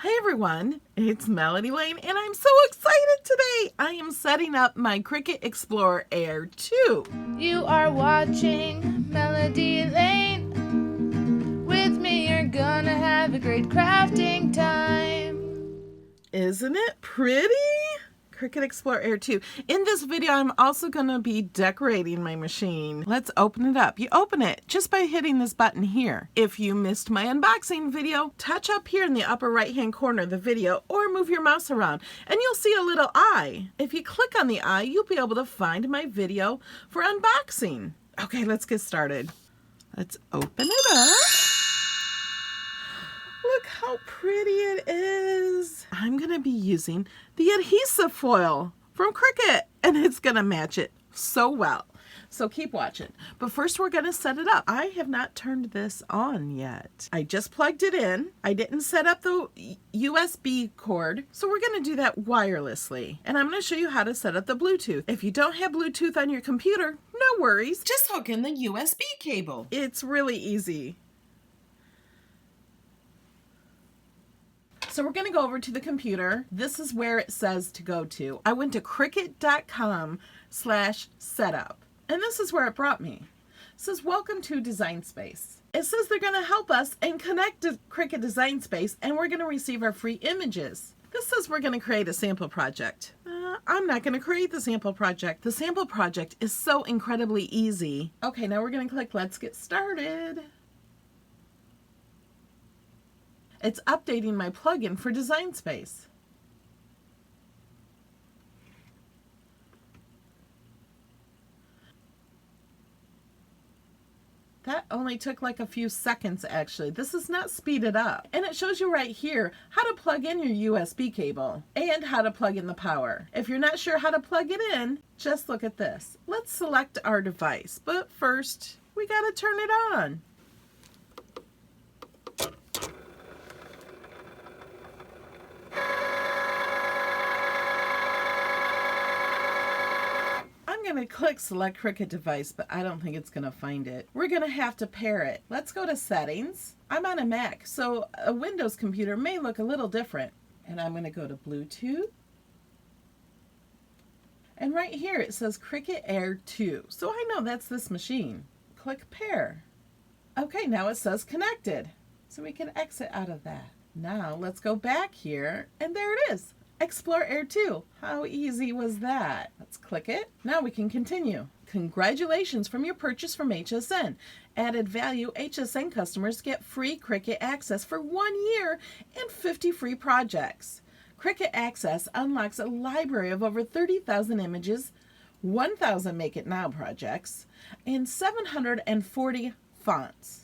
Hi everyone, it's Melody Lane and I'm so excited today. I am setting up my Cricut Explorer Air 2. You are watching Melody Lane. With me you're gonna have a great crafting time. Isn't it pretty? Cricut Explorer Air 2. In this video, I'm also going to be decorating my machine. Let's open it up. You open it just by hitting this button here. If you missed my unboxing video, touch up here in the upper right hand corner of the video or move your mouse around and you'll see a little eye. If you click on the eye, you'll be able to find my video for unboxing. Okay, let's get started. Let's open it up. Look how pretty it is. I'm going to be using the adhesive foil from Cricut and it's going to match it so well. So keep watching. But first we're going to set it up. I have not turned this on yet. I just plugged it in. I didn't set up the USB cord. So we're going to do that wirelessly. And I'm going to show you how to set up the Bluetooth. If you don't have Bluetooth on your computer, no worries. Just hook in the USB cable. It's really easy. So we're going to go over to the computer. This is where it says to go to. I went to cricut.com/setup. And this is where it brought me. It says, welcome to Design Space. It says they're going to help us and connect to Cricut Design Space and we're going to receive our free images. This says we're going to create a sample project. I'm not going to create the sample project. The sample project is so incredibly easy. Okay, now we're going to click Let's Get Started. It's updating my plugin for Design Space. That only took like a few seconds actually. This is not speeded up. And it shows you right here how to plug in your USB cable and how to plug in the power. If you're not sure how to plug it in, just look at this. Let's select our device. But first, we got to turn it on. I'm going to click select Cricut device, but I don't think it's going to find it. We're going to have to pair it. Let's go to settings. I'm on a Mac, so a Windows computer may look a little different. And I'm going to go to Bluetooth. And right here it says Cricut Air 2. So I know that's this machine. Click pair. Okay, now it says connected. So we can exit out of that. Now let's go back here and there it is. Explorer Air 2. How easy was that? Let's click it. Now we can continue. Congratulations from your purchase from HSN. Added value HSN customers get free Cricut access for 1 year and 50 free projects. Cricut Access unlocks a library of over 30,000 images, 1,000 Make It Now projects, and 740 fonts.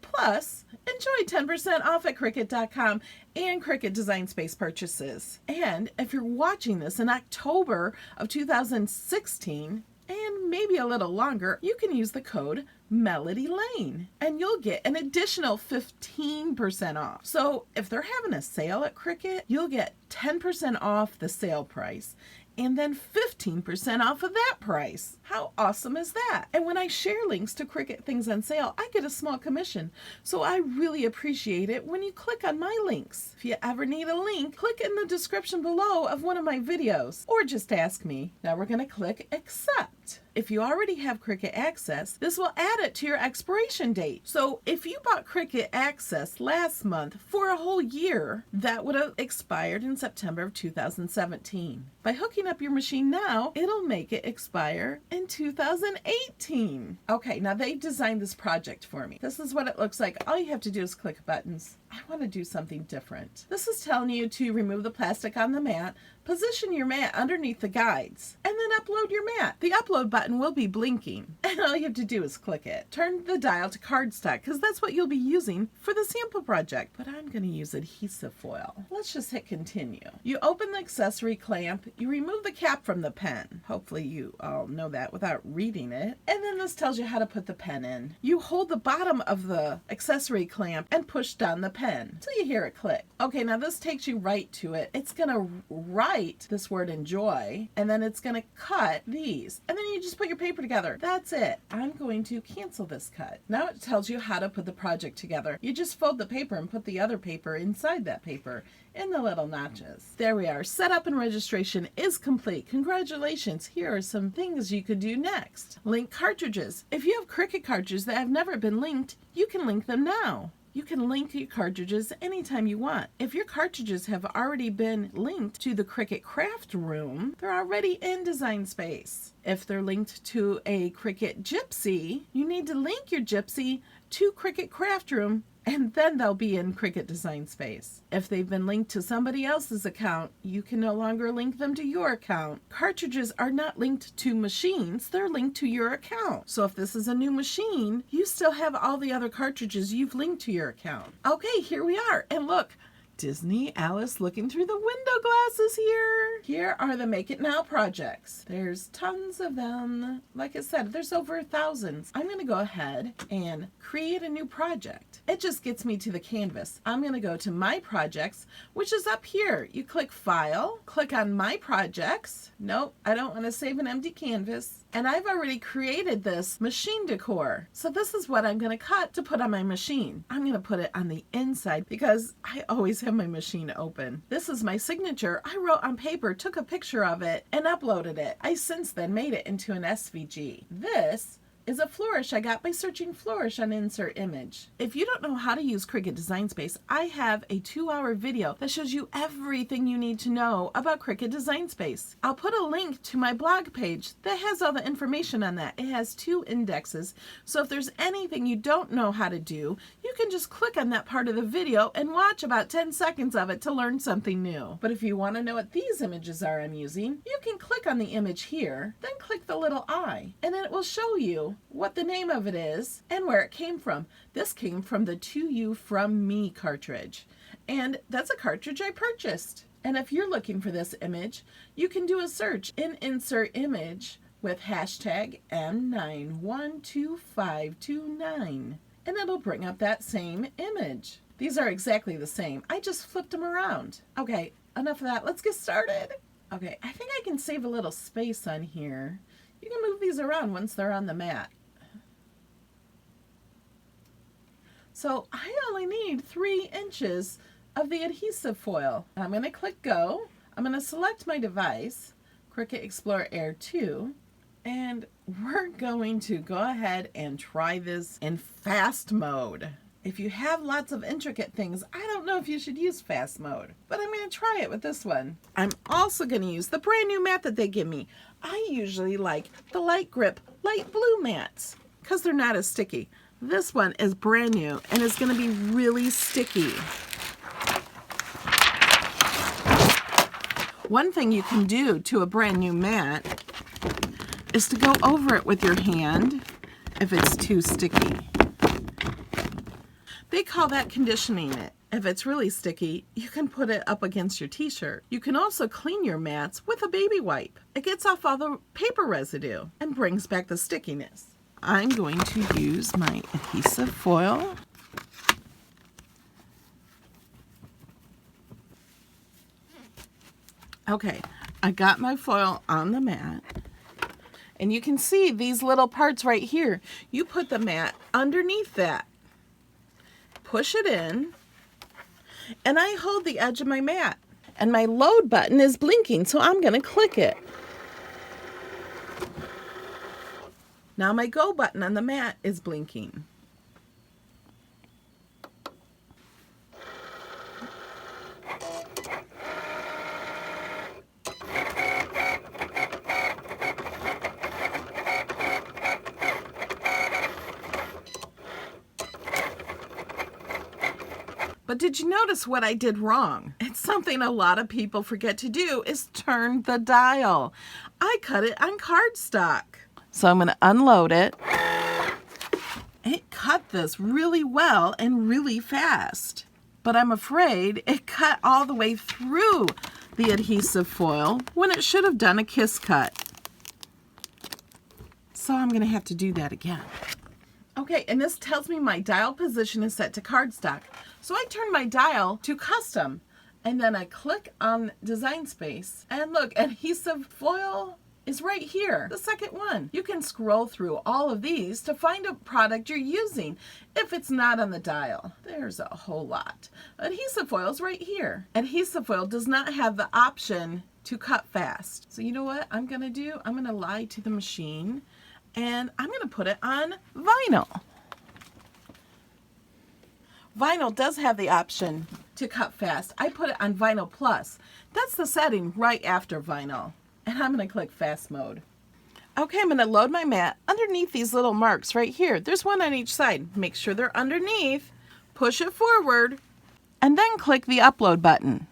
Plus, enjoy 10% off at Cricut.com and Cricut Design Space purchases. And if you're watching this in October of 2016, and maybe a little longer, you can use the code MELODYLANE and you'll get an additional 15% off. So if they're having a sale at Cricut, you'll get 10% off the sale price and then 15% off of that price. How awesome is that? And when I share links to Cricut things on sale, I get a small commission. So I really appreciate it when you click on my links. If you ever need a link, click in the description below of one of my videos or just ask me. Now we're going to click accept. If you already have Cricut Access, this will add it to your expiration date. So if you bought Cricut Access last month for a whole year, that would have expired in September of 2017. By hooking up your machine now, it'll make it expire in 2018. Okay, now they designed this project for me. This is what it looks like. All you have to do is click buttons. I want to do something different. This is telling you to remove the plastic on the mat, position your mat underneath the guides, and then upload your mat. The upload button will be blinking, and all you have to do is click it. Turn the dial to cardstock, because that's what you'll be using for the sample project. But I'm going to use adhesive foil. Let's just hit continue. You open the accessory clamp, you remove the cap from the pen. Hopefully you all know that without reading it. And then this tells you how to put the pen in. You hold the bottom of the accessory clamp and push down the pen until you hear it click. Okay, now this takes you right to it. It's going to write this word enjoy, and then it's going to cut these. And then you just put your paper together. That's it. I'm going to cancel this cut. Now it tells you how to put the project together. You just fold the paper and put the other paper inside that paper in the little notches. There we are. Setup and registration is complete. Congratulations. Here are some things you could do next. Link cartridges. If you have Cricut cartridges that have never been linked, you can link them now. You can link your cartridges anytime you want. If your cartridges have already been linked to the Cricut Craft Room, they're already in Design Space. If they're linked to a Cricut Gypsy, you need to link your Gypsy to Cricut Craft Room, and then they'll be in Cricut Design Space. If they've been linked to somebody else's account, you can no longer link them to your account. Cartridges are not linked to machines, they're linked to your account. So if this is a new machine, you still have all the other cartridges you've linked to your account. Okay, here we are, and look, Disney Alice looking through the window glasses here. Here are the Make It Now projects. There's tons of them. Like I said, there's over thousands. I'm going to go ahead and create a new project. It just gets me to the canvas. I'm going to go to My Projects, which is up here. You click File, click on My Projects. Nope, I don't want to save an empty canvas. And I've already created this machine decor. So this is what I'm going to cut to put on my machine. I'm going to put it on the inside because I always have my machine open. This is my signature. I wrote on paper, took a picture of it, and uploaded it. I since then made it into an SVG. This is a flourish I got by searching flourish on Insert Image. If you don't know how to use Cricut Design Space, I have a 2-hour video that shows you everything you need to know about Cricut Design Space. I'll put a link to my blog page that has all the information on that. It has 2 indexes, so if there's anything you don't know how to do, you can just click on that part of the video and watch about 10 seconds of it to learn something new. But if you want to know what these images are I'm using, you can click on the image here, then click the little eye, and it will show you what the name of it is and where it came from. This came from the To You From Me cartridge, and that's a cartridge I purchased. And if you're looking for this image, you can do a search in Insert Image with hashtag M912529, and it'll bring up that same image. These are exactly the same. I just flipped them around. Okay, enough of that. Let's get started. Okay, I think I can save a little space on here. You can move these around once they're on the mat. So I only need 3 inches of the adhesive foil. I'm going to click go. I'm going to select my device, Cricut Explorer Air 2, and we're going to go ahead and try this in fast mode. If you have lots of intricate things, I don't know if you should use fast mode, but I'm going to try it with this one. I'm also going to use the brand new mat that they give me. I usually like the light grip, light blue mats because they're not as sticky. This one is brand new and it's going to be really sticky. One thing you can do to a brand new mat is to go over it with your hand if it's too sticky. They call that conditioning it. If it's really sticky, you can put it up against your t-shirt. You can also clean your mats with a baby wipe. It gets off all the paper residue and brings back the stickiness. I'm going to use my adhesive foil. Okay, I got my foil on the mat. And you can see these little parts right here. You put the mat underneath that. Push it in, and I hold the edge of my mat, and my load button is blinking, so I'm going to click it. Now my go button on the mat is blinking. But did you notice what I did wrong? It's something a lot of people forget to do is turn the dial. I cut it on cardstock. So I'm going to unload it. It cut this really well and really fast. But I'm afraid it cut all the way through the adhesive foil when it should have done a kiss cut. So I'm going to have to do that again. Okay, and this tells me my dial position is set to cardstock. So I turn my dial to custom, and then I click on design space, and look, adhesive foil is right here, the second one. You can scroll through all of these to find a product you're using if it's not on the dial. There's a whole lot. Adhesive foil is right here. Adhesive foil does not have the option to cut fast. So you know what I'm gonna do? I'm gonna lie to the machine, and I'm gonna put it on vinyl. Vinyl does have the option to cut fast. I put it on Vinyl Plus. That's the setting right after vinyl. And I'm going to click fast mode. Okay, I'm going to load my mat underneath these little marks right here. There's one on each side. Make sure they're underneath. Push it forward. And then click the upload button.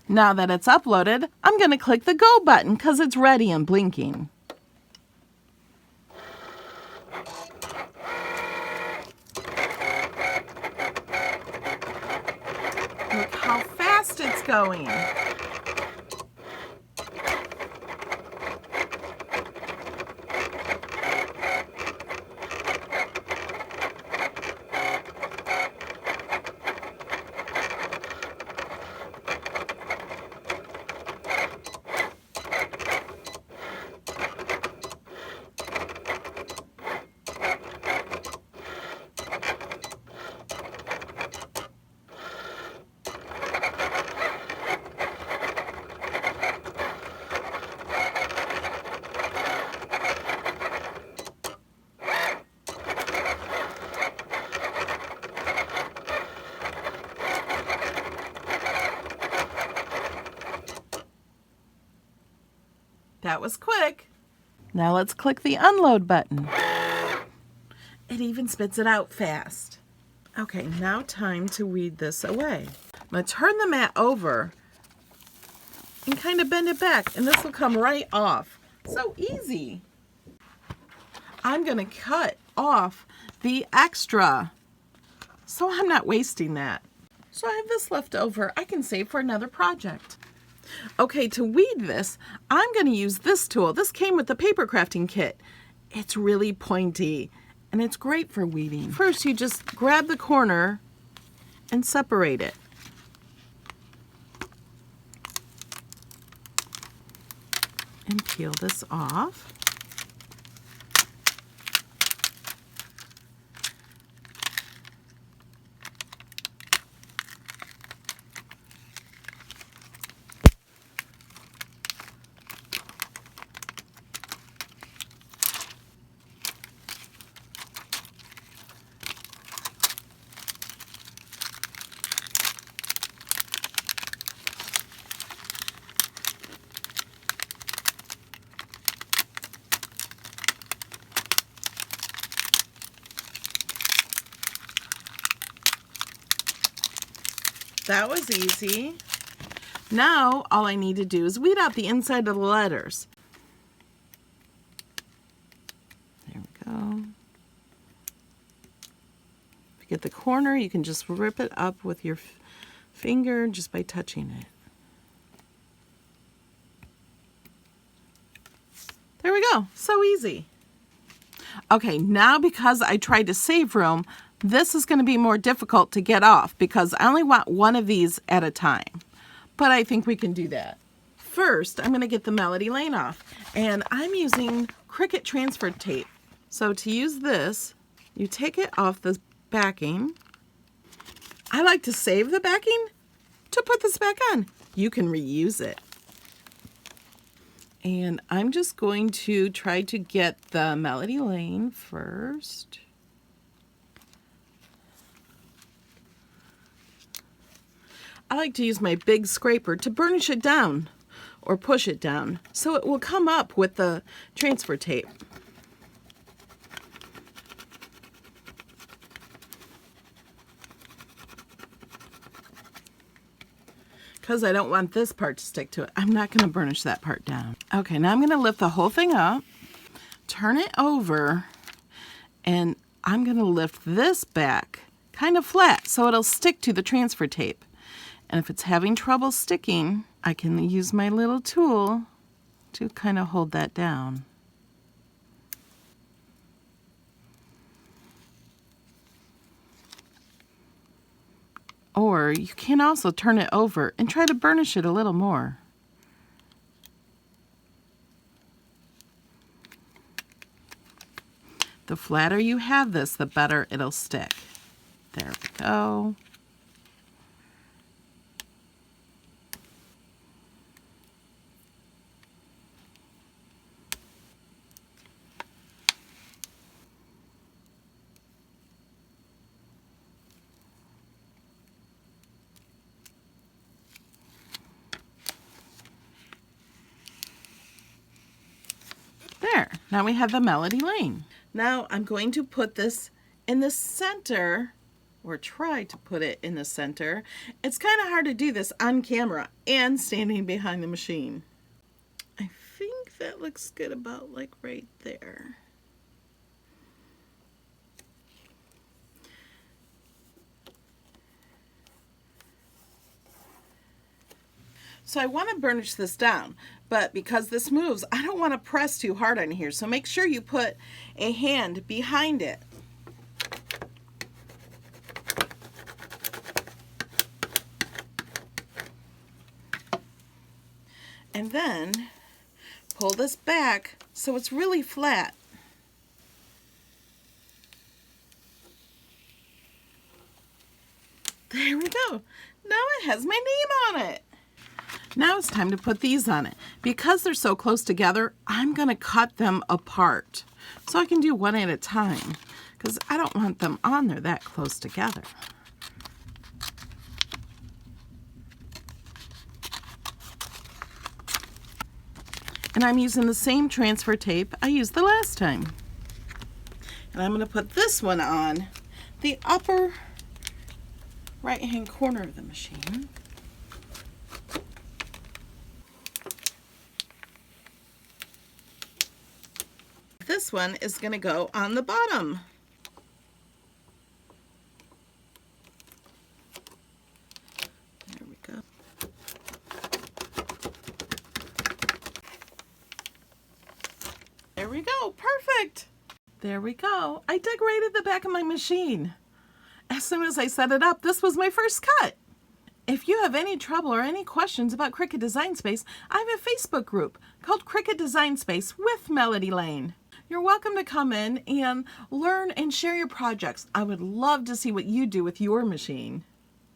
Now that it's uploaded, I'm going to click the go button because it's ready and blinking. Look how fast it's going. That was quick. Now let's click the unload button. It even spits it out fast. Okay, now time to weed this away. I'm going to turn the mat over and kind of bend it back, and this will come right off. So easy. I'm going to cut off the extra, so I'm not wasting that. So I have this left over I can save for another project. Okay, to weed this, I'm going to use this tool. This came with the paper crafting kit. It's really pointy, and it's great for weeding. First, you just grab the corner and separate it. And peel this off. That was easy. Now all I need to do is weed out the inside of the letters. There we go. If you get the corner, you can just rip it up with your finger just by touching it. There we go. So easy. Okay, now because I tried to save room, this is going to be more difficult to get off because I only want one of these at a time. But I think we can do that. First, I'm going to get the Melody Lane off. And I'm using Cricut transfer tape. So to use this, you take it off the backing. I like to save the backing to put this back on. You can reuse it. And I'm just going to try to get the Melody Lane first. I like to use my big scraper to burnish it down or push it down so it will come up with the transfer tape. Because I don't want this part to stick to it, I'm not going to burnish that part down. Okay, now I'm going to lift the whole thing up, turn it over, and I'm going to lift this back kind of flat so it'll stick to the transfer tape. And if it's having trouble sticking, I can use my little tool to kind of hold that down. Or you can also turn it over and try to burnish it a little more. The flatter you have this, the better it'll stick. There we go. There, now we have the Melody Lane. Now I'm going to put this in the center, or try to put it in the center. It's kind of hard to do this on camera and standing behind the machine. I think that looks good about like right there. So I want to burnish this down, but because this moves, I don't want to press too hard on here. So make sure you put a hand behind it. And then pull this back so it's really flat. There we go. Now it has my name on it. Now it's time to put these on it. Because they're so close together, I'm going to cut them apart so I can do one at a time because I don't want them on there that close together. And I'm using the same transfer tape I used the last time. And I'm going to put this one on the upper right-hand corner of the machine. This one is going to go on the bottom. There we go. There we go. Perfect. There we go. I decorated the back of my machine. As soon as I set it up, this was my first cut. If you have any trouble or any questions about Cricut Design Space, I have a Facebook group called Cricut Design Space with Melody Lane. You're welcome to come in and learn and share your projects. I would love to see what you do with your machine.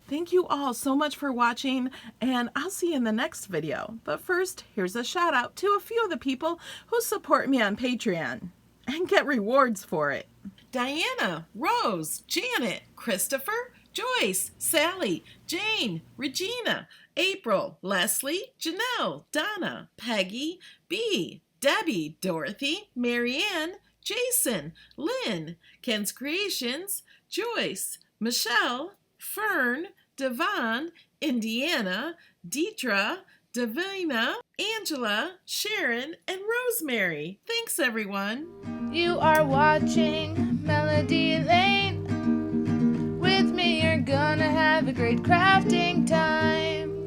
Thank you all so much for watching, and I'll see you in the next video. But first, here's a shout out to a few of the people who support me on Patreon and get rewards for it. Diana, Rose, Janet, Christopher, Joyce, Sally, Jane, Regina, April, Leslie, Janelle, Donna, Peggy, B, Debbie, Dorothy, Marianne, Jason, Lynn, Ken's Creations, Joyce, Michelle, Fern, Devon, Indiana, Deetra, Davina, Angela, Sharon, and Rosemary. Thanks, everyone. You are watching Melody Lane. With me, you're gonna have a great crafting time.